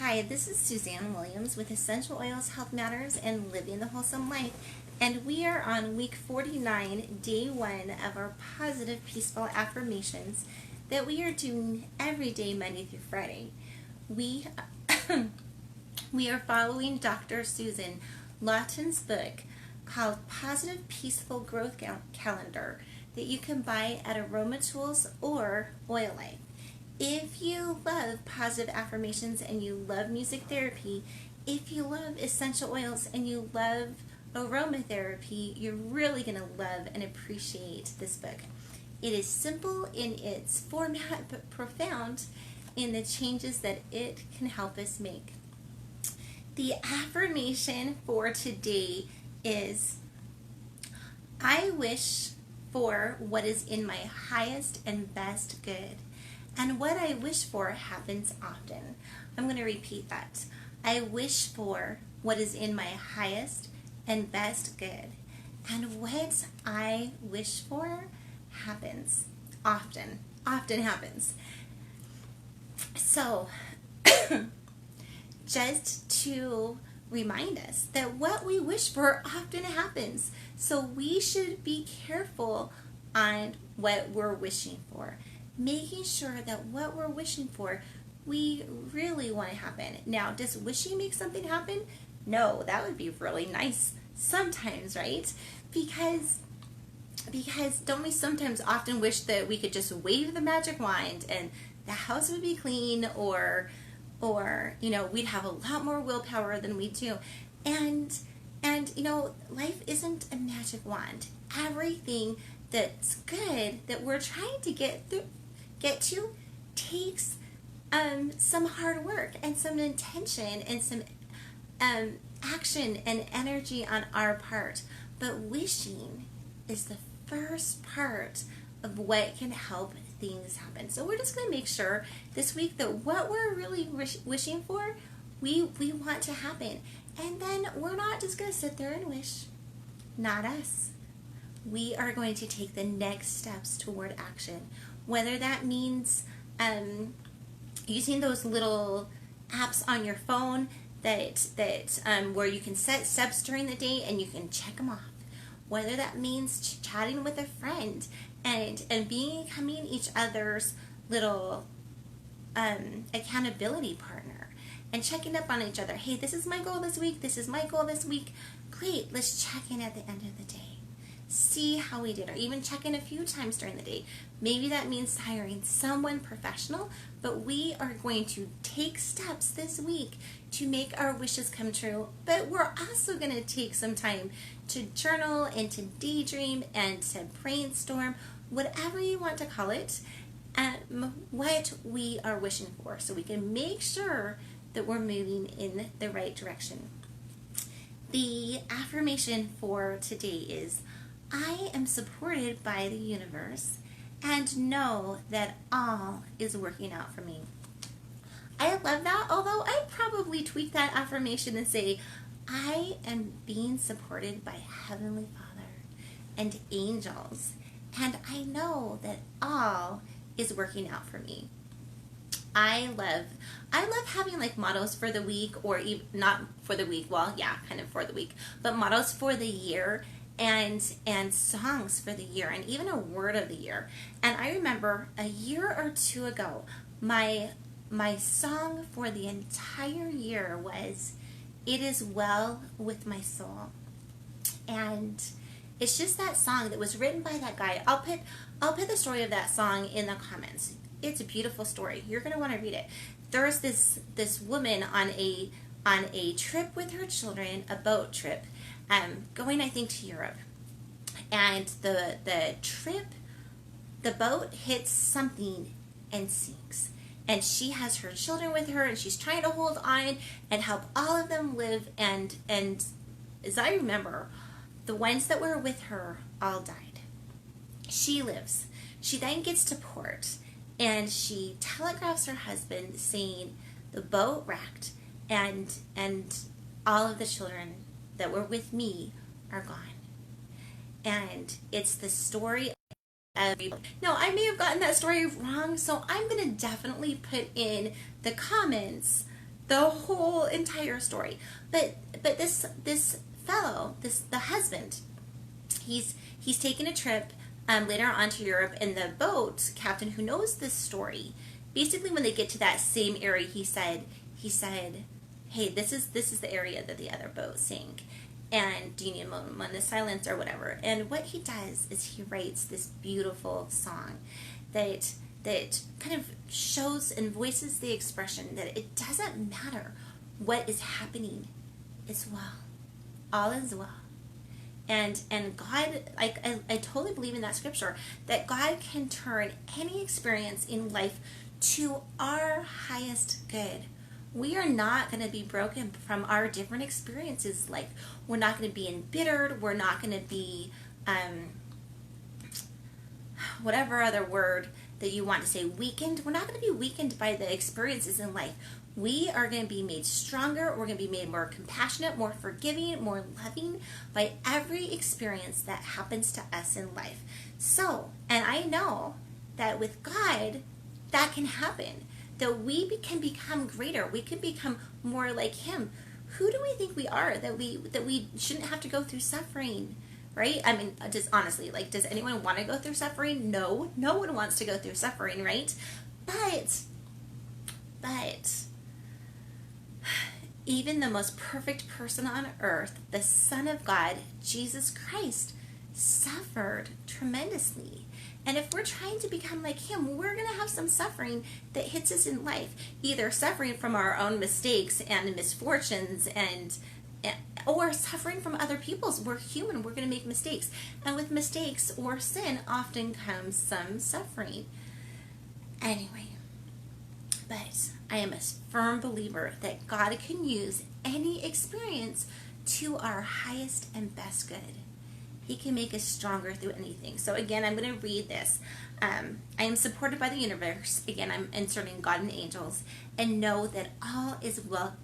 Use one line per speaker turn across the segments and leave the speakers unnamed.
Hi, this is Suzanne Williams with Essential Oils, Health Matters, and Living the Wholesome Life. And we are on week 49, day 1 of our positive, peaceful affirmations that we are doing every day, Monday through Friday. We, we are following Dr. Susan Lawton's book called Positive Peaceful Growth Calendar that you can buy at Aroma Tools or Oil Life. If you love positive affirmations and you love music therapy, if you love essential oils and you love aromatherapy, you're really going to love and appreciate this book. It is simple in its format, but profound in the changes that it can help us make. The affirmation for today is, I wish for what is in my highest and best good. And what I wish for happens often. I'm going to repeat that. I wish for what is in my highest and best good. And what I wish for happens often. Often happens. So, just to remind us that what we wish for often happens. So we should be careful on what we're wishing for. Making sure that what we're wishing for, we really want to happen. Now, does wishing make something happen? No, that would be really nice sometimes, right? Because don't we sometimes often wish that we could just wave the magic wand and the house would be clean, or we'd have a lot more willpower than we do. And life isn't a magic wand. Everything that's good that we're trying to get to takes some hard work and some intention and some action and energy on our part. But wishing is the first part of what can help things happen. So we're just going to make sure this week that what we're really wishing for, we want to happen. And then we're not just going to sit there and wish. Not us. We are going to take the next steps toward action. Whether that means using those little apps on your phone that where you can set steps during the day and you can check them off. Whether that means chatting with a friend and becoming each other's little accountability partner and checking up on each other. Hey, this is my goal this week. This is my goal this week. Great. Let's check in at the end of the day. See how we did, or even check in a few times during the day. Maybe that means hiring someone professional, but we are going to take steps this week to make our wishes come true. But we're also going to take some time to journal and to daydream and to brainstorm, whatever you want to call it, what we are wishing for, so we can make sure that we're moving in the right direction. The affirmation for today is, I am supported by the universe and know that all is working out for me. I love that, although I'd probably tweak that affirmation and say, I am being supported by Heavenly Father and angels, and I know that all is working out for me. I love having like mottos for the week, or even not for the week, well, yeah, kind of for the week, but mottos for the year. And songs for the year, and even a word of the year. And I remember a year or two ago, my song for the entire year was, It Is Well With My Soul. And it's just that song that was written by that guy. I'll put the story of that song in the comments. It's a beautiful story. You're going to want to read it. There's this woman on a trip with her children, a boat trip, going, I think, to Europe. And the boat hits something and sinks. And she has her children with her, and she's trying to hold on and help all of them live. And as I remember, the ones that were with her all died. She lives. She then gets to port, and she telegraphs her husband saying the boat wrecked, and all of the children that were with me are gone. And it's the story of, now I may have gotten that story wrong, so I'm going to definitely put in the comments the whole entire story. But this fellow, the husband, he's taken a trip later on to Europe, and the boat captain who knows this story, basically when they get to that same area, he said, hey, this is the area that the other boat sank, and do you need a moment of silence or whatever? And what he does is he writes this beautiful song that kind of shows and voices the expression that it doesn't matter what is happening, it's well, all is well. And God, I totally believe in that scripture, that God can turn any experience in life to our highest good. We are not going to be broken from our different experiences. Like, we're not going to be embittered. We're not going to be, whatever other word that you want to say, weakened. We're not going to be weakened by the experiences in life. We are going to be made stronger. We're going to be made more compassionate, more forgiving, more loving by every experience that happens to us in life. So, and I know that with God, that can happen. That we can become greater. We can become more like Him. Who do we think we are that we shouldn't have to go through suffering? Right? I mean, just honestly, like, does anyone want to go through suffering? No. No one wants to go through suffering, right? But even the most perfect person on earth, the Son of God, Jesus Christ, suffered tremendously. And if we're trying to become like Him, we're going to have some suffering that hits us in life. Either suffering from our own mistakes and misfortunes or suffering from other people's. We're human. We're going to make mistakes. And with mistakes or sin often comes some suffering. Anyway, but I am a firm believer that God can use any experience to our highest and best good. He can make us stronger through anything. So again, I'm going to read this. I am supported by the universe. Again, I'm inserting God and angels. And know that all is well,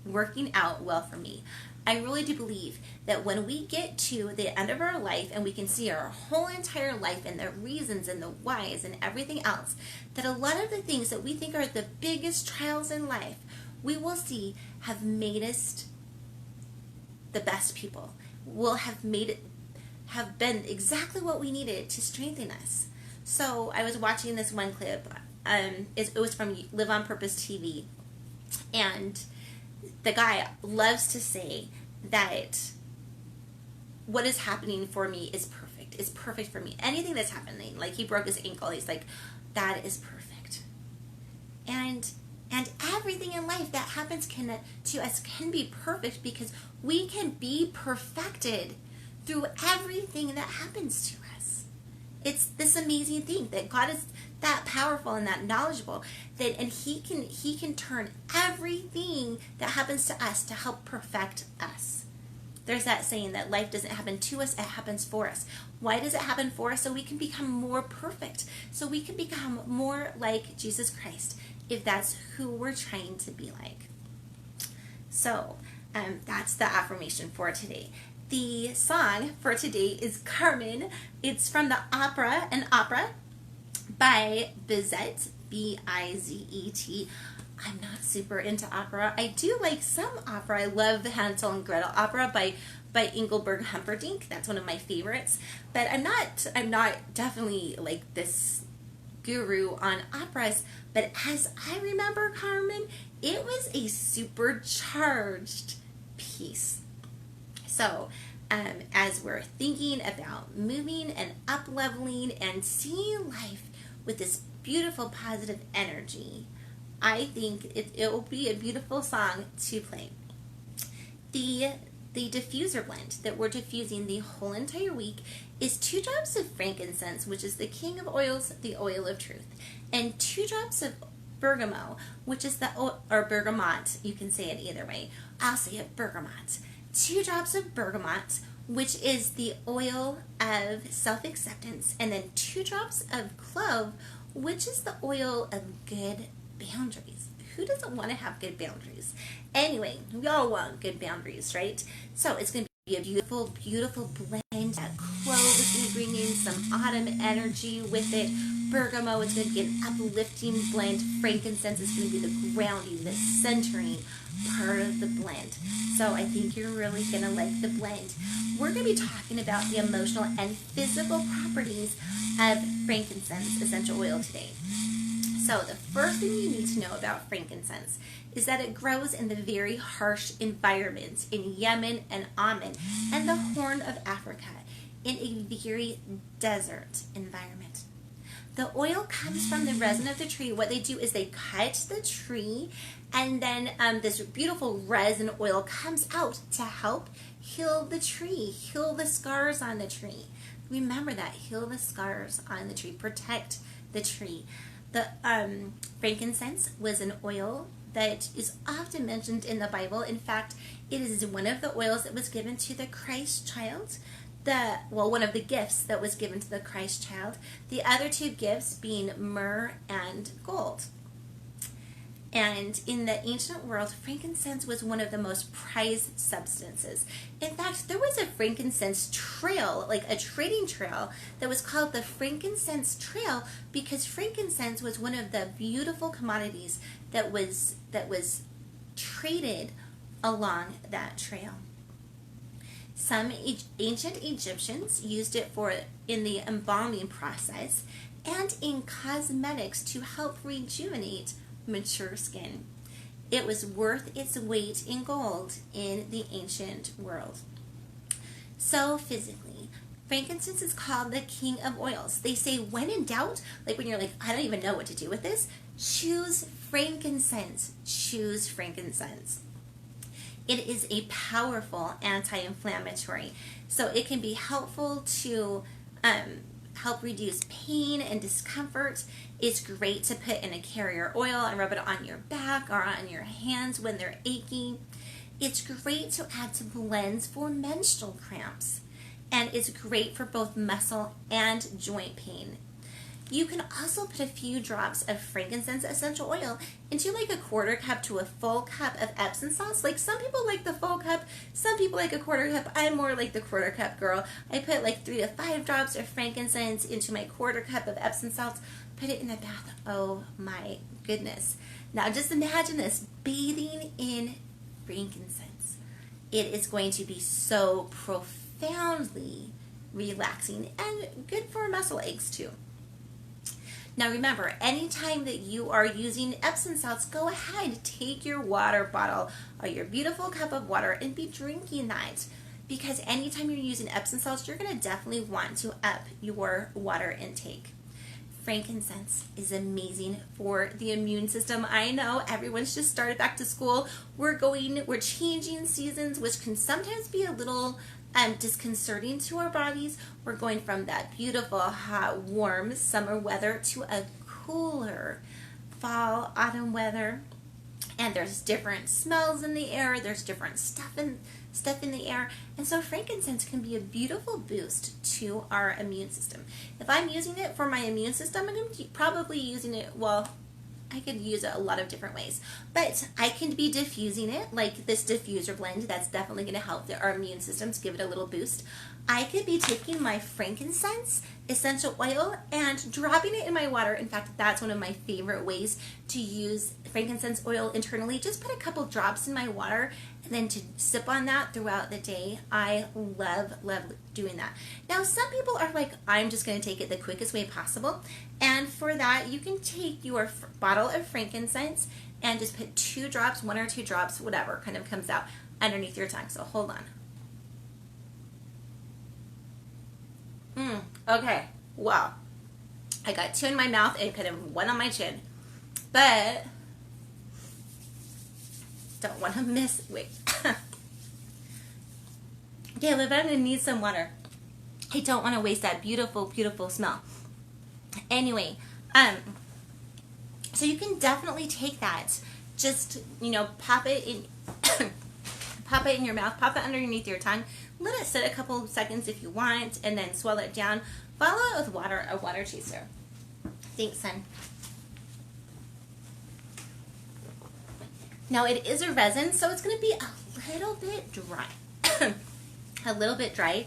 working out well for me. I really do believe that when we get to the end of our life and we can see our whole entire life and the reasons and the whys and everything else, that a lot of the things that we think are the biggest trials in life, we will see have made us the best people. Will have been exactly what we needed to strengthen us. So I was watching this one clip. It was from Live on Purpose TV, and the guy loves to say that what is happening for me is perfect. It's perfect for me. Anything that's happening, like he broke his ankle, he's like, that is perfect. And everything in life that happens to us can be perfect because we can be perfected through everything that happens to us. It's this amazing thing that God is that powerful and that knowledgeable and he can turn everything that happens to us to help perfect us. There's that saying that life doesn't happen to us, it happens for us. Why does it happen for us? So we can become more perfect. So we can become more like Jesus Christ if that's who we're trying to be like. So that's the affirmation for today. The song for today is Carmen. It's from the opera, An Opera by Bizet, Bizet. I'm not super into opera. I do like some opera. I love the Hansel and Gretel opera by Engelbert Humperdinck. That's one of my favorites. But I'm not definitely like this guru on operas. But as I remember Carmen, it was a supercharged piece. So, as we're thinking about moving and up-leveling and seeing life with this beautiful positive energy, I think it will be a beautiful song to play. The diffuser blend that we're diffusing the whole entire week is 2 drops of frankincense, which is the king of oils, the oil of truth, and 2 drops of bergamot, which is or bergamot, you can say it either way. I'll say it bergamot. 2 drops of bergamot, which is the oil of self-acceptance, and then 2 drops of clove, which is the oil of good boundaries. Who doesn't want to have good boundaries? Anyway, we all want good boundaries, right? So it's going to be a beautiful, beautiful blend. That clove is going to bring in some autumn energy with it. Bergamot is going to be an uplifting blend. Frankincense is going to be the grounding, the centering part of the blend. So I think you're really going to like the blend. We're going to be talking about the emotional and physical properties of frankincense essential oil today. So the first thing you need to know about frankincense is that it grows in the very harsh environments in Yemen and Oman and the Horn of Africa in a very desert environment. The oil comes from the resin of the tree. What they do is they cut the tree, and then this beautiful resin oil comes out to help heal the tree, heal the scars on the tree. Remember that, heal the scars on the tree, protect the tree. The frankincense was an oil that is often mentioned in the Bible. In fact, it is one of the oils that was given to the Christ child. One of the gifts that was given to the Christ child. The other two gifts being myrrh and gold. And in the ancient world, frankincense was one of the most prized substances. In fact, there was a frankincense trail, like a trading trail, that was called the Frankincense Trail because frankincense was one of the beautiful commodities that was traded along that trail. Some ancient Egyptians used it in the embalming process and in cosmetics to help rejuvenate mature skin. It was worth its weight in gold in the ancient world. So physically, frankincense is called the king of oils. They say when in doubt, like when you're like, I don't even know what to do with this, choose frankincense. Choose frankincense. It is a powerful anti-inflammatory, so it can be helpful to help reduce pain and discomfort. It's great to put in a carrier oil and rub it on your back or on your hands when they're achy. It's great to add to blends for menstrual cramps, and it's great for both muscle and joint pain. You can also put a few drops of frankincense essential oil into like a quarter cup to a full cup of Epsom salts. Like some people like the full cup, some people like a quarter cup. I'm more like the quarter cup girl. I put like 3 to 5 drops of frankincense into my quarter cup of Epsom salts, put it in the bath. Oh my goodness. Now just imagine this, bathing in frankincense. It is going to be so profoundly relaxing and good for muscle aches too. Now remember, anytime that you are using Epsom salts, go ahead, take your water bottle or your beautiful cup of water and be drinking that. Because anytime you're using Epsom salts, you're going to definitely want to up your water intake. Frankincense is amazing for the immune system. I know everyone's just started back to school. We're changing seasons, which can sometimes be a little disconcerting to our bodies. We're going from that beautiful, hot, warm summer weather to a cooler fall, autumn weather. And there's different smells in the air. There's different stuff in the air. And so frankincense can be a beautiful boost to our immune system. If I'm using it for my immune system, I'm probably using it, I could use it a lot of different ways. But I can be diffusing it, like this diffuser blend. That's definitely going to help our immune systems, give it a little boost. I could be taking my frankincense essential oil and dropping it in my water. In fact, that's one of my favorite ways to use frankincense oil internally. Just put a couple drops in my water and then to sip on that throughout the day. I love doing that. Now, some people are like, I'm just going to take it the quickest way possible. And for that, you can take your bottle of frankincense and just put 2 drops, 1 or 2 drops, whatever kind of comes out underneath your tongue. So hold on. Okay, wow. I got 2 in my mouth and kind of 1 on my chin. But don't want to miss. Wait. Yeah, but I'm going to need some water. I don't want to waste that beautiful, beautiful smell. Anyway, so you can definitely take that. Just, pop it in pop it in your mouth, pop it underneath your tongue. Let it sit a couple seconds if you want, and then swallow it down. Follow it with water, a water chaser. Thanks, son. Now, it is a resin, so it's going to be a little bit dry. A little bit dry.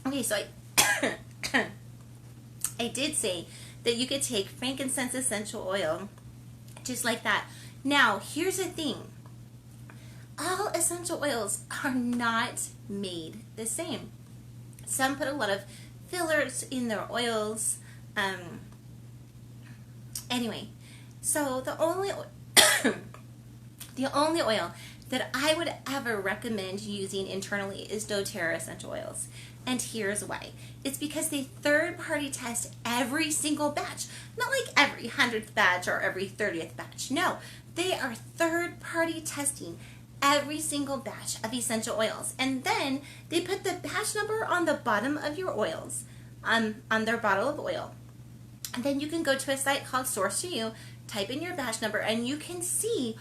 Okay, so I did say that you could take frankincense essential oil just like that. Now, here's the thing. All essential oils are not made the same. Some put a lot of fillers in their oils. Anyway, so the only oil that I would ever recommend using internally is Doterra essential oils. And here's why. It's because they third-party test every single batch. Not like every 100th batch or every 30th batch. No, they are third-party testing every single batch of essential oils. And then they put the batch number on the bottom of your oils, on their bottle of oil. And then you can go to a site called Source to You, type in your batch number, and you can see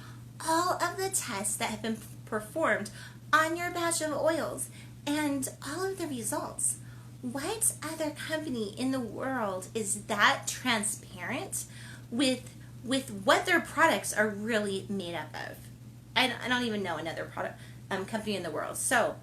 all of the tests that have been performed on your batch of oils and all of the results. What other company in the world is that transparent with what their products are really made up of? I don't even know another product company in the world. So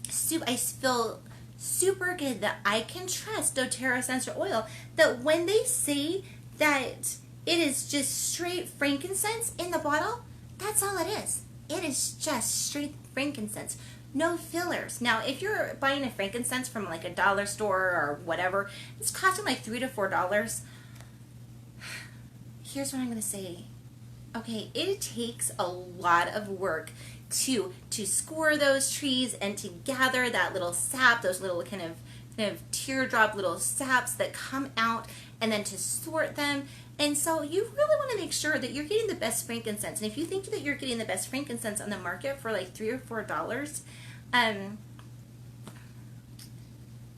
I feel super good that I can trust Doterra essential oil, that when they say that it is just straight frankincense in the bottle, that's all it is. It is just straight frankincense. No fillers. Now, if you're buying a frankincense from like a dollar store or whatever, it's costing like $3 to $4. Here's what I'm going to say. Okay, it takes a lot of work to score those trees and to gather that little sap, those little kind of teardrop little saps that come out, and then to sort them. And so you really want to make sure that you're getting the best frankincense. And if you think that you're getting the best frankincense on the market for like $3 or $4,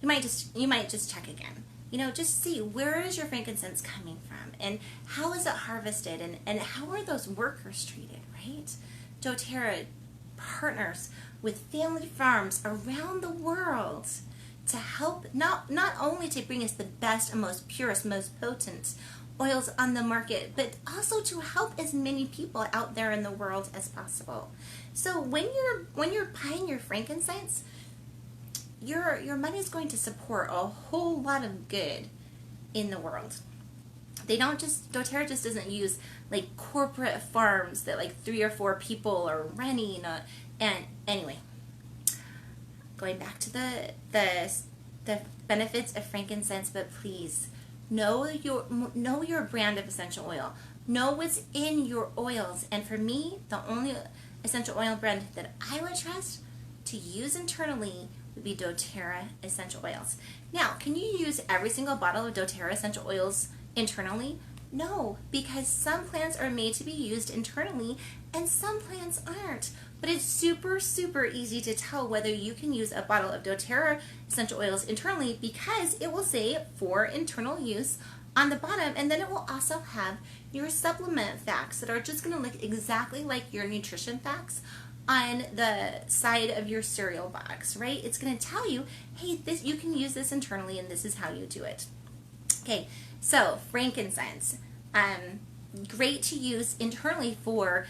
you might just check again. You know, just see, where is your frankincense coming from, and how is it harvested, and how are those workers treated, right? Doterra partners with family farms around the world to help not only to bring us the best and most purest, most potent oils on the market, but also to help as many people out there in the world as possible. So when you're buying your frankincense, your money is going to support a whole lot of good in the world. Doterra just doesn't use like corporate farms that like 3 or 4 people are running. And anyway, going back to the benefits of frankincense, but please know your brand of essential oil. Know what's in your oils. And for me, the only essential oil brand that I would trust to use internally would be Doterra essential oils. Now, can you use every single bottle of Doterra essential oils internally? No, because some plants are made to be used internally and some plants aren't. But it's super, super easy to tell whether you can use a bottle of Doterra essential oils internally, because it will say for internal use on the bottom, and then it will also have your supplement facts that are just going to look exactly like your nutrition facts on the side of your cereal box, right? It's going to tell you, hey, you can use this internally, and this is how you do it. Okay, so frankincense, great to use internally for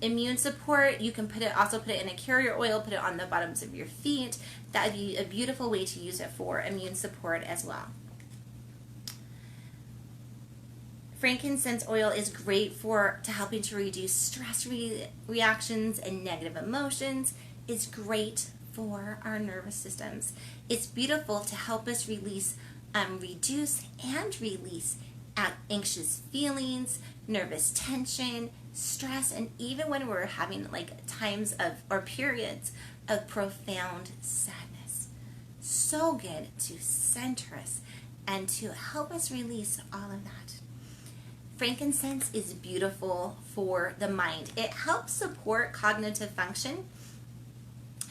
immune support. You can also put it in a carrier oil, put it on the bottoms of your feet. That would be a beautiful way to use it for immune support as well. Frankincense oil is great to helping to reduce stress reactions and negative emotions. It's great for our nervous systems. It's beautiful to help us reduce and release anxious feelings, nervous tension, stress, and even when we're having like times or periods of profound sadness. So good to center us and to help us release all of that. Frankincense is beautiful for the mind. It helps support cognitive function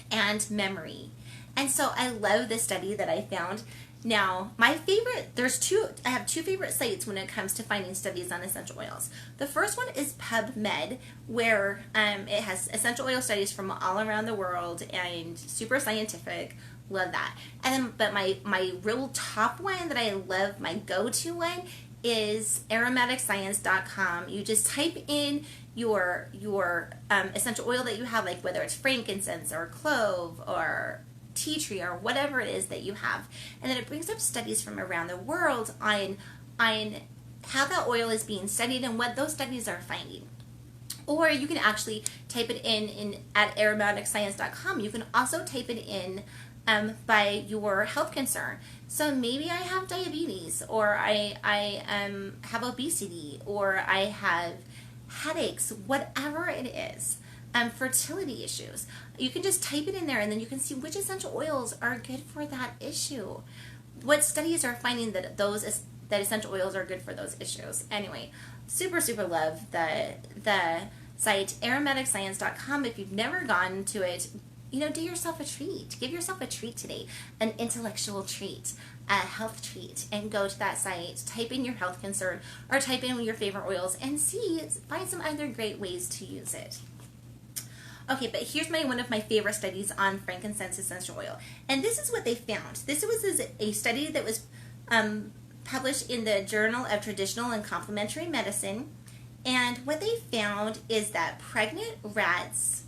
and memory. And so I love this study that I found. Now, I have 2 favorite sites when it comes to finding studies on essential oils. The first one is PubMed, where it has essential oil studies from all around the world and super scientific. Love that. But my real top one that I love, my go-to one, is aromaticscience.com. You just type in your essential oil that you have, like whether it's frankincense or clove or tea tree or whatever it is that you have, and then it brings up studies from around the world on on how that oil is being studied and what those studies are finding. Or you can actually type it in at aromaticscience.com. You can also type it in by your health concern. So maybe I have diabetes, or I have obesity, or I have headaches, whatever it is, fertility issues. You can just type it in there, and then you can see which essential oils are good for that issue. What studies are finding that that essential oils are good for those issues. Anyway, super love the site aromaticscience.com. If you've never gone to it, do yourself a treat. Give yourself a treat today, an intellectual treat, a health treat, and go to that site, type in your health concern, or type in your favorite oils and find some other great ways to use it. Okay, but here's one of my favorite studies on frankincense essential oil. And this is what they found. This was a study that was published in the Journal of Traditional and Complementary Medicine. And what they found is that pregnant rats,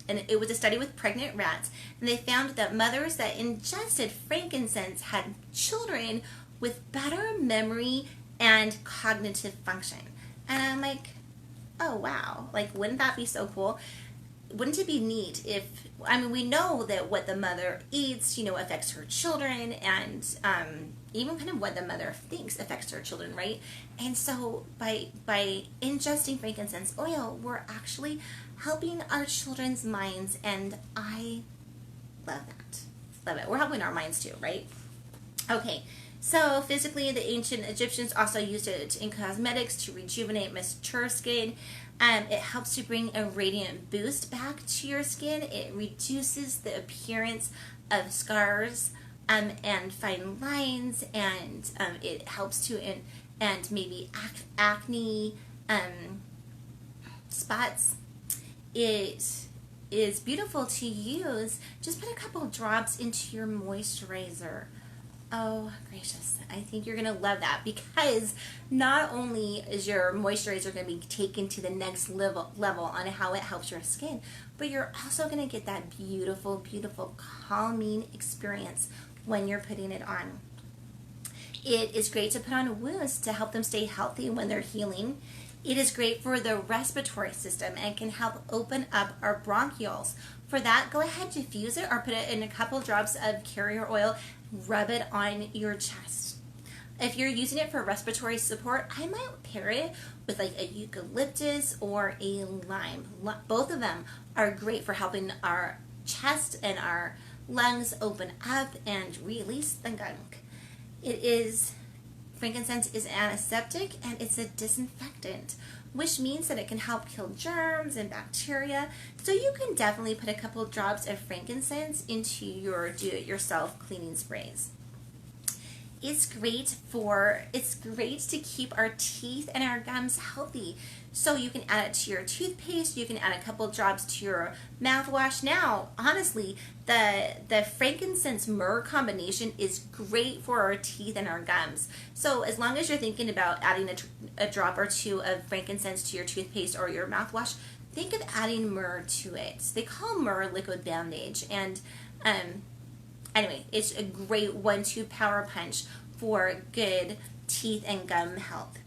and it was a study with pregnant rats, and they found that mothers that ingested frankincense had children with better memory and cognitive function. And I'm like, oh wow, wouldn't that be so cool? Wouldn't it be neat if, we know that what the mother eats, affects her children, and even kind of what the mother thinks affects her children, right? And so by ingesting frankincense oil, we're actually helping our children's minds, and I love that. Love it. We're helping our minds too, right? Okay, so physically, the ancient Egyptians also used it in cosmetics to rejuvenate mature skin. It helps to bring a radiant boost back to your skin. It reduces the appearance of scars and fine lines, and it helps to and maybe acne spots. It is beautiful to use. Just put a couple drops into your moisturizer. Oh, gracious. I think you're going to love that, because not only is your moisturizer going to be taken to the next level on how it helps your skin, but you're also going to get that beautiful, calming experience when you're putting it on. It is great to put on wounds to help them stay healthy when they're healing. It is great for the respiratory system and can help open up our bronchioles. For that, go ahead, diffuse it, or put it in a couple drops of carrier oil. Rub it on your chest. If you're using it for respiratory support, I might pair it with a eucalyptus or a lime. Both of them are great for helping our chest and our lungs open up and release the gunk. Frankincense is antiseptic, and it's a disinfectant, which means that it can help kill germs and bacteria. So you can definitely put a couple drops of frankincense into your do-it-yourself cleaning sprays. It's great to keep our teeth and our gums healthy. So you can add it to your toothpaste, you can add a couple drops to your mouthwash. Now, honestly, the frankincense myrrh combination is great for our teeth and our gums. So as long as you're thinking about adding a drop or two of frankincense to your toothpaste or your mouthwash, think of adding myrrh to it. They call myrrh liquid bandage, and anyway, it's a great 1-2 power punch for good teeth and gum health.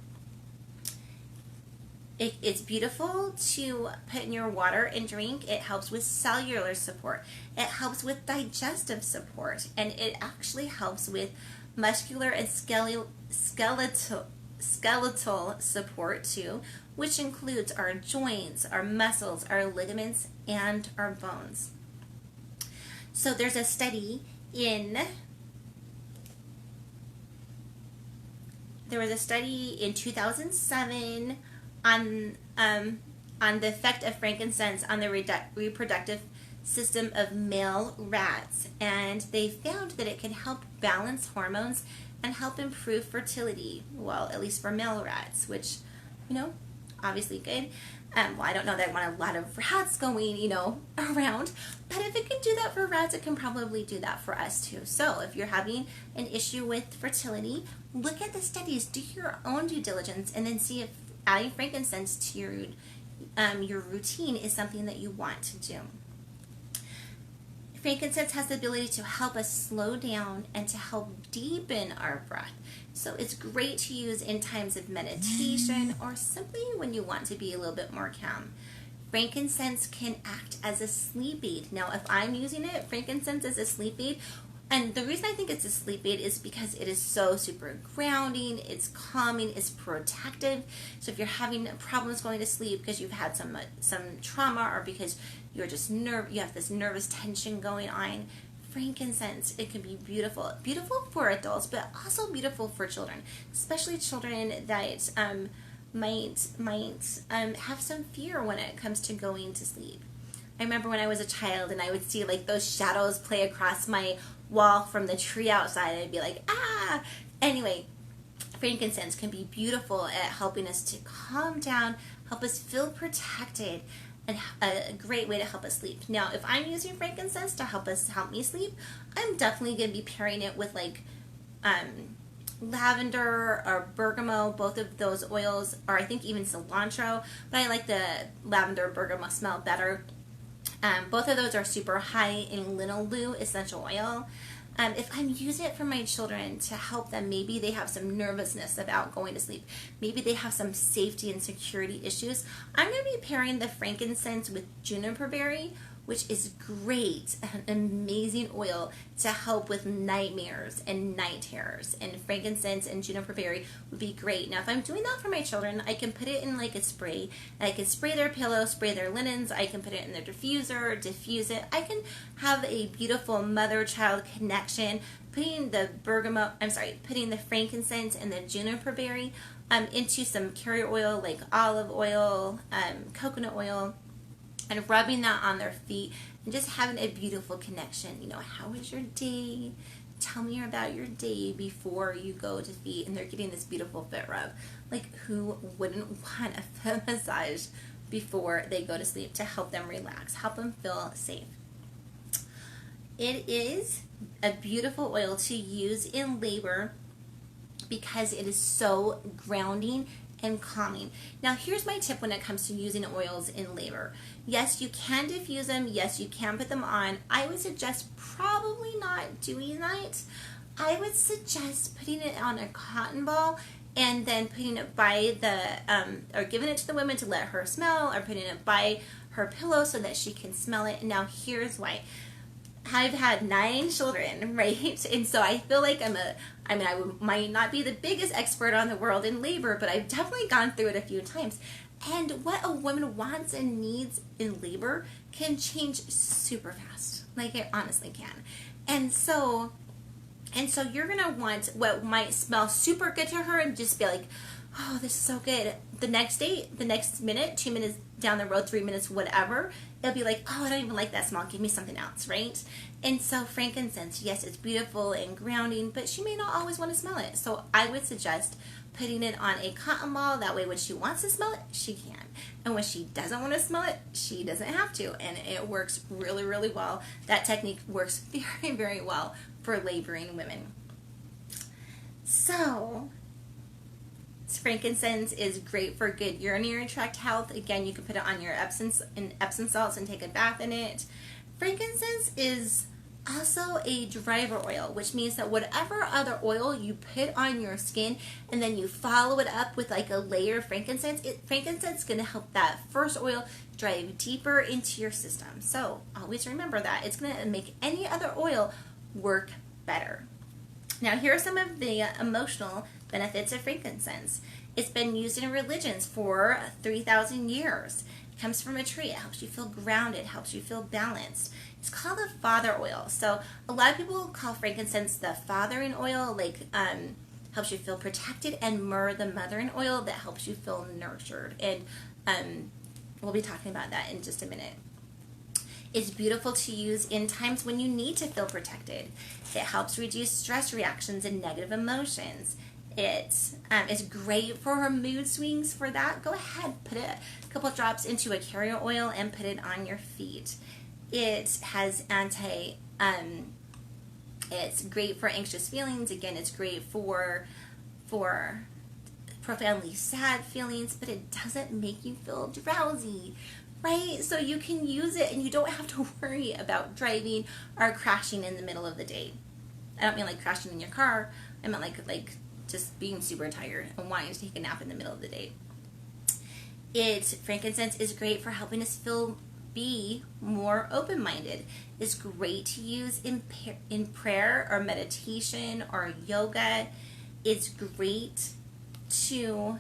It's beautiful to put in your water and drink. It helps with cellular support. It helps with digestive support. And it actually helps with muscular and skeletal support too, which includes our joints, our muscles, our ligaments, and our bones. So there's a study there was a study in 2007 on the effect of frankincense on the reproductive system of male rats, and they found that it can help balance hormones and help improve fertility. Well, at least for male rats, which, obviously good. Well, I don't know that I want a lot of rats going, around, but if it can do that for rats, it can probably do that for us too. So if you're having an issue with fertility, look at the studies, do your own due diligence, and then see if adding frankincense to your routine is something that you want to do. Frankincense has the ability to help us slow down and to help deepen our breath. So it's great to use in times of meditation or simply when you want to be a little bit more calm. Frankincense can act as a sleep aid. Now, if I'm using it, frankincense is a sleep aid. And the reason I think it's a sleep aid is because it is so super grounding, it's calming, it's protective. So if you're having problems going to sleep because you've had some trauma or because you're just you have this nervous tension going on, frankincense, it can be beautiful. Beautiful for adults, but also beautiful for children, especially children that might have some fear when it comes to going to sleep. I remember when I was a child and I would see like those shadows play across my wall from the tree outside. I'd be like, ah! Anyway, frankincense can be beautiful at helping us to calm down, help us feel protected, and a great way to help us sleep. Now, if I'm using frankincense to help me sleep, I'm definitely going to be pairing it with like lavender or bergamot, both of those oils, or I think even cilantro, but I like the lavender bergamot smell better. Both of those are super high in linalool essential oil. If I'm using it for my children to help them, maybe they have some nervousness about going to sleep, maybe they have some safety and security issues, I'm going to be pairing the frankincense with juniper berry, which is great, an amazing oil to help with nightmares and night terrors. And frankincense and juniper berry would be great. Now, if I'm doing that for my children, I can put it in like a spray, and I can spray their pillows, spray their linens. I can put it in their diffuser, diffuse it. I can have a beautiful mother-child connection, putting the frankincense and the juniper berry into some carrier oil like olive oil, coconut oil, and rubbing that on their feet and just having a beautiful connection. You know, how was your day? Tell me about your day before you go to feet. And they're getting this beautiful foot rub. Like, who wouldn't want a foot massage before they go to sleep to help them relax, help them feel safe? It is a beautiful oil to use in labor because it is so grounding and calming. Now, here's my tip when it comes to using oils in labor. Yes, you can diffuse them. Yes, you can put them on. I would suggest probably not doing that. I would suggest putting it on a cotton ball and then putting it by or giving it to the woman to let her smell, or putting it by her pillow so that she can smell it. And now here's why. I've had 9 children, right? And so I feel like I might not be the biggest expert on the world in labor, but I've definitely gone through it a few times. And what a woman wants and needs in labor can change super fast. Like, it honestly can. And so you're going to want what might smell super good to her and just be like, oh, this is so good. The next day, the next minute, 2 minutes down the road, 3 minutes, whatever, it'll be like, oh, I don't even like that smell. Give me something else, right? And so frankincense, yes, it's beautiful and grounding, but she may not always want to smell it. So I would suggest putting it on a cotton ball. That way when she wants to smell it, she can. And when she doesn't want to smell it, she doesn't have to. And it works really, really well. That technique works very, very well for laboring women. So frankincense is great for good urinary tract health. Again, you can put it on your Epsom salts and take a bath in it. Frankincense is also a driver oil, which means that whatever other oil you put on your skin and then you follow it up with like a layer of frankincense, frankincense is going to help that first oil drive deeper into your system. So always remember that. It's going to make any other oil work better. Now, here are some of the emotional benefits of frankincense. It's been used in religions for 3,000 years. It comes from a tree. It helps you feel grounded, helps you feel balanced. It's called a father oil. So a lot of people call frankincense the fathering oil, like helps you feel protected, and myrrh the mothering oil that helps you feel nurtured. And we'll be talking about that in just a minute. It's beautiful to use in times when you need to feel protected. It helps reduce stress reactions and negative emotions. It's great for her mood swings. For that, go ahead, put a couple drops into a carrier oil and put it on your feet. It has it's great for anxious feelings. Again, it's great for profoundly sad feelings, but it doesn't make you feel drowsy. right? So you can use it and you don't have to worry about driving or crashing in the middle of the day. I don't mean like crashing in your car. I meant like just being super tired and wanting to take a nap in the middle of the day. Frankincense is great for helping us be more open-minded. It's great to use in prayer or meditation or yoga. It's great to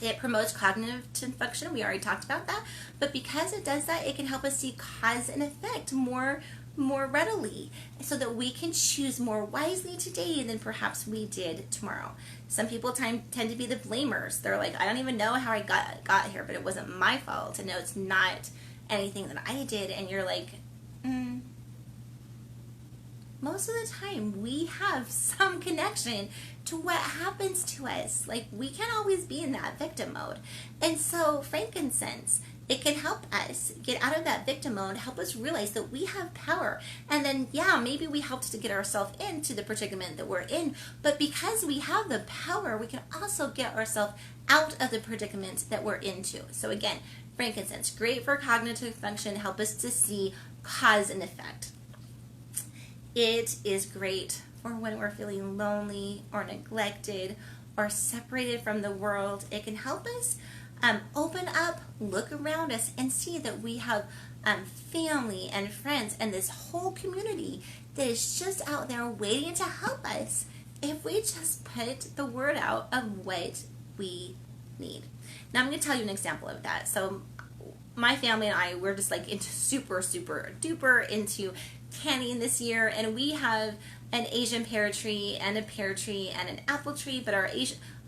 it promotes cognitive function. We already talked about that. But because it does that, it can help us see cause and effect more readily, so that we can choose more wisely today than perhaps we did tomorrow. Some people tend to be the blamers. They're like, I don't even know how I got here, but it wasn't my fault. And no, it's not anything that I did. And you're like, most of the time we have some connection to what happens to us. Like, we can't always be in that victim mode. And so frankincense, it can help us get out of that victim mode, help us realize that we have power. And then, yeah, maybe we helped to get ourselves into the predicament that we're in, but because we have the power, we can also get ourselves out of the predicament that we're into. So again, frankincense, great for cognitive function, help us to see cause and effect. It is great for when we're feeling lonely or neglected or separated from the world. It can help us open up, look around us, and see that we have family and friends and this whole community that is just out there waiting to help us if we just put the word out of what we need. Now I'm going to tell you an example of that. So my family and I, we're just like into super duper into canning this year, and we have an Asian pear tree and a pear tree and an apple tree, but our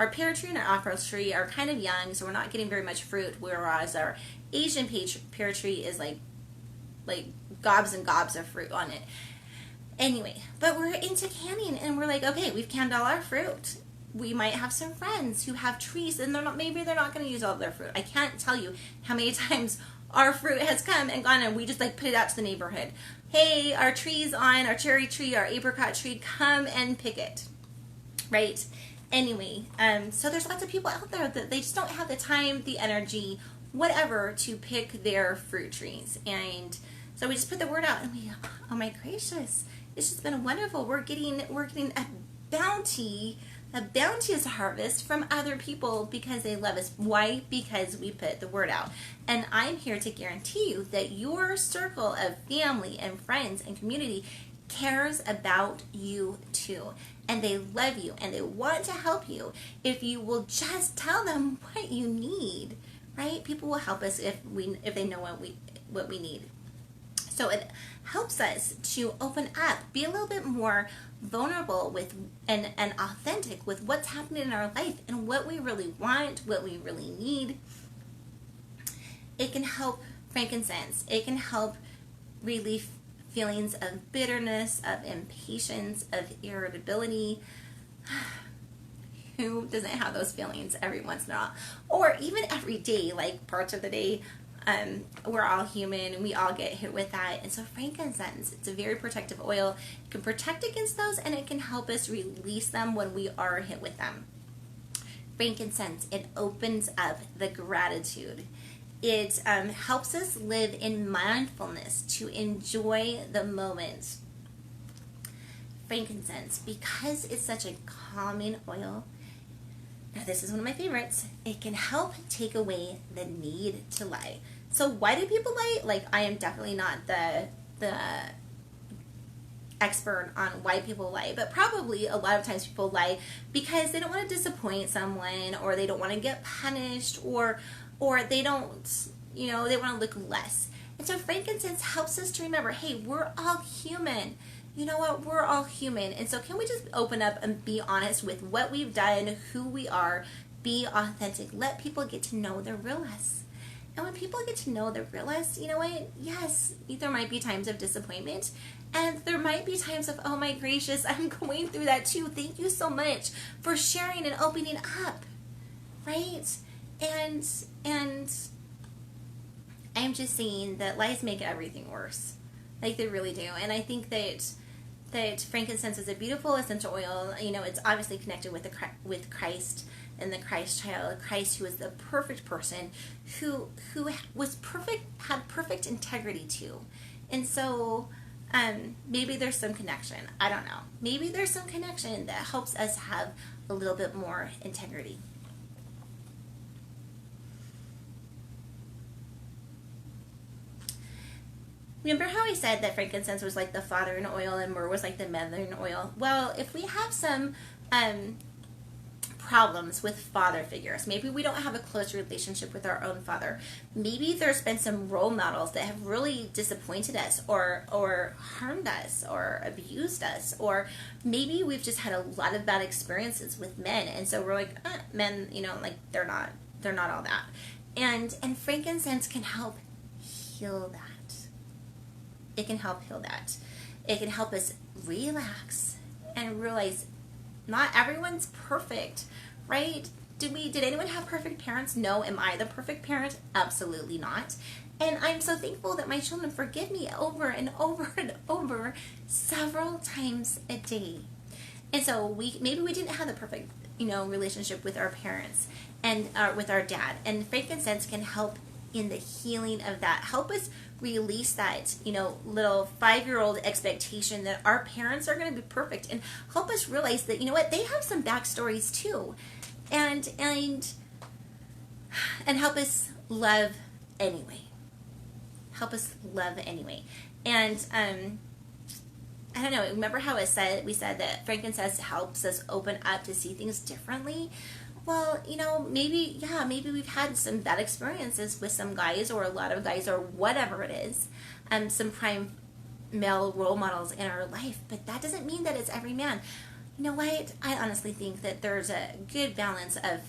pear tree and our apple tree are kind of young, so we're not getting very much fruit, whereas our Asian pear tree is like gobs and gobs of fruit on it. Anyway, but we're into canning, and we're like, okay, we've canned all our fruit. We might have some friends who have trees, and maybe they're not going to use all of their fruit. I can't tell you how many times our fruit has come and gone, and we just like put it out to the neighborhood. Hey, our tree's on, our cherry tree, our apricot tree, come and pick it, right? Anyway, so there's lots of people out there that they just don't have the time, the energy, whatever, to pick their fruit trees. And so we just put the word out, and we, oh my gracious, it's just been wonderful. We're getting a bounteous harvest from other people because they love us. Why? Because we put the word out. And I'm here to guarantee you that your circle of family and friends and community cares about you too. And they love you and they want to help you if you will just tell them what you need, right? People will help us if they know what we need. So it helps us to open up, be a little bit more vulnerable with and authentic with what's happening in our life and what we really want, what we really need. It can help frankincense. It can help relieve feelings of bitterness, of impatience, of irritability. Who doesn't have those feelings every once in a while? Or even every day, like parts of the day. We're all human and we all get hit with that. And so frankincense, it's a very protective oil. It can protect against those, and it can help us release them when we are hit with them. Frankincense, it opens up the gratitude. It helps us live in mindfulness, to enjoy the moment. Frankincense, because it's such a calming oil, now this is one of my favorites, it can help take away the need to lie. So why do people lie? Like, I am definitely not the expert on why people lie, but probably a lot of times people lie because they don't want to disappoint someone, or they don't want to get punished, or they don't, they want to look less. And so frankincense helps us to remember, hey, we're all human. You know what? We're all human. And so can we just open up and be honest with what we've done, who we are, be authentic, let people get to know the real us. And when people get to know the real us, you know what? Yes, there might be times of disappointment, and there might be times of, oh my gracious, I'm going through that too. Thank you so much for sharing and opening up, right? And I'm just saying that lies make everything worse. Like, they really do. And I think that frankincense is a beautiful essential oil. It's obviously connected with Christ. in the Christ child, Christ who is the perfect person, who was perfect, had perfect integrity too. And so maybe there's some connection. I don't know. Maybe there's some connection that helps us have a little bit more integrity. Remember how I said that frankincense was like the father in oil and myrrh was like the mother in oil? Well, if we have some problems with father figures, maybe we don't have a close relationship with our own father, maybe there's been some role models that have really disappointed us or harmed us or abused us, or maybe we've just had a lot of bad experiences with men, and so we're like, men, like they're not all that. And frankincense can help heal that. It can help heal that. It can help us relax and realize not everyone's perfect, right? Did anyone have perfect parents? No. Am I the perfect parent? Absolutely not. And I'm so thankful that my children forgive me over and over and over several times a day. And so maybe we didn't have the perfect, relationship with our parents and with our dad. And frankincense can help in the healing of that. Help us release that, little 5-year-old expectation that our parents are going to be perfect, and help us realize that, they have some backstories too, and help us love anyway. Help us love anyway. And I don't know, remember how we said that frankincense helps us open up to see things differently? Well, maybe we've had some bad experiences with some guys, or a lot of guys, or whatever it is, some prime male role models in our life, but that doesn't mean that it's every man. You know what? I honestly think that there's a good balance of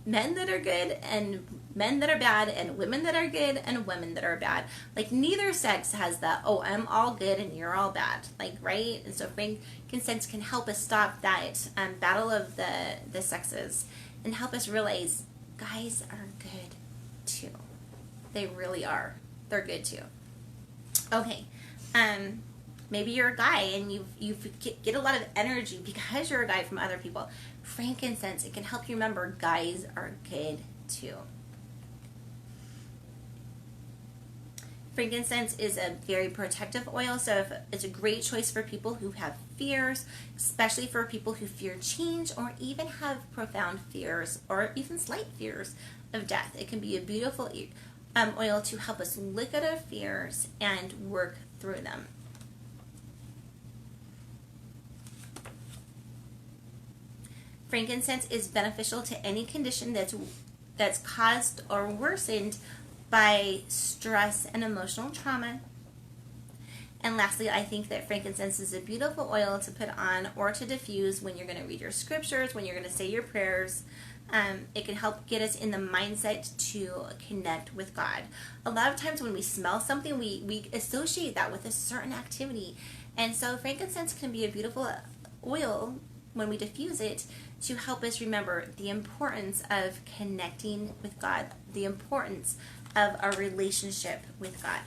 men that are good and men that are bad, and women that are good and women that are bad. Like, neither sex has that, oh, I'm all good and you're all bad, right? And so frankincense can help us stop that battle of the sexes, and help us realize guys are good too. They really are. They're good too. Okay. Maybe you're a guy and you get a lot of energy because you're a guy from other people. Frankincense, it can help you remember guys are good too. Frankincense is a very protective oil, so it's a great choice for people who have fears, especially for people who fear change or even have profound fears or even slight fears of death. It can be a beautiful oil to help us look at our fears and work through them. Frankincense is beneficial to any condition that's caused or worsened by stress and emotional trauma. And lastly, I think that frankincense is a beautiful oil to put on or to diffuse when you're going to read your scriptures, when you're going to say your prayers. It can help get us in the mindset to connect with God. A lot of times when we smell something, we associate that with a certain activity. And so frankincense can be a beautiful oil when we diffuse it to help us remember the importance of connecting with God, the importance of our relationship with God.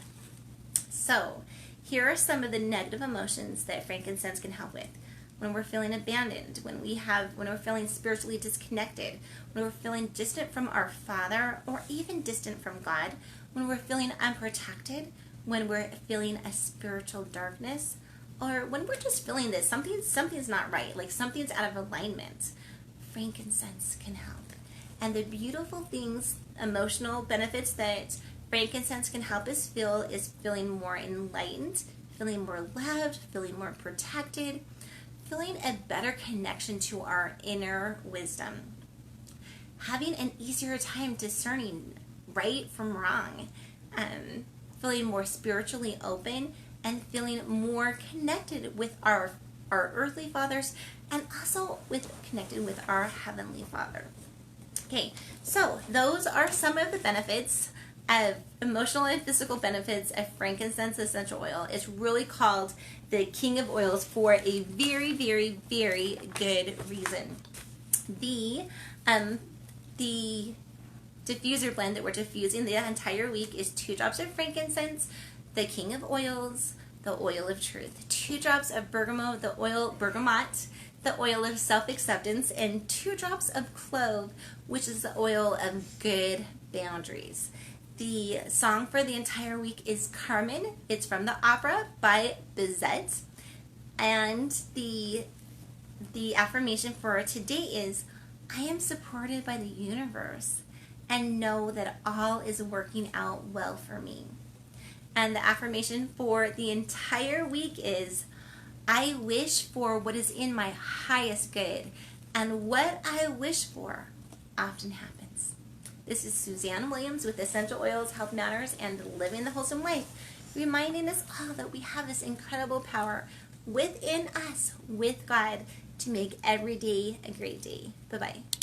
So, here are some of the negative emotions that frankincense can help with. When we're feeling abandoned, when we're feeling spiritually disconnected, when we're feeling distant from our Father, or even distant from God, when we're feeling unprotected, when we're feeling a spiritual darkness, or when we're just feeling that something's not right, like something's out of alignment. Frankincense can help. And the beautiful things, emotional benefits that frankincense can help us feel is feeling more enlightened, feeling more loved, feeling more protected, feeling a better connection to our inner wisdom, having an easier time discerning right from wrong, feeling more spiritually open, and feeling more connected with our earthly fathers, and also connected with our heavenly Father. Okay, so those are some of the benefits of emotional and physical benefits of Frankincense Essential Oil. It's really called the King of Oils for a very, very, very good reason. The diffuser blend that we're diffusing the entire week is 2 drops of frankincense, the King of Oils, the oil of truth, 2 drops of bergamot, the oil bergamot, the oil of self-acceptance, and 2 drops of clove, which is the oil of good boundaries. The song for the entire week is Carmen. It's from the opera by Bizet. And the affirmation for today is, I am supported by the universe and know that all is working out well for me. And the affirmation for the entire week is, I wish for what is in my highest good, and what I wish for often happens. This is Suzanne Williams with Essential Oils, Health Matters, and Living the Wholesome Life, reminding us all that we have this incredible power within us, with God, to make every day a great day. Bye-bye.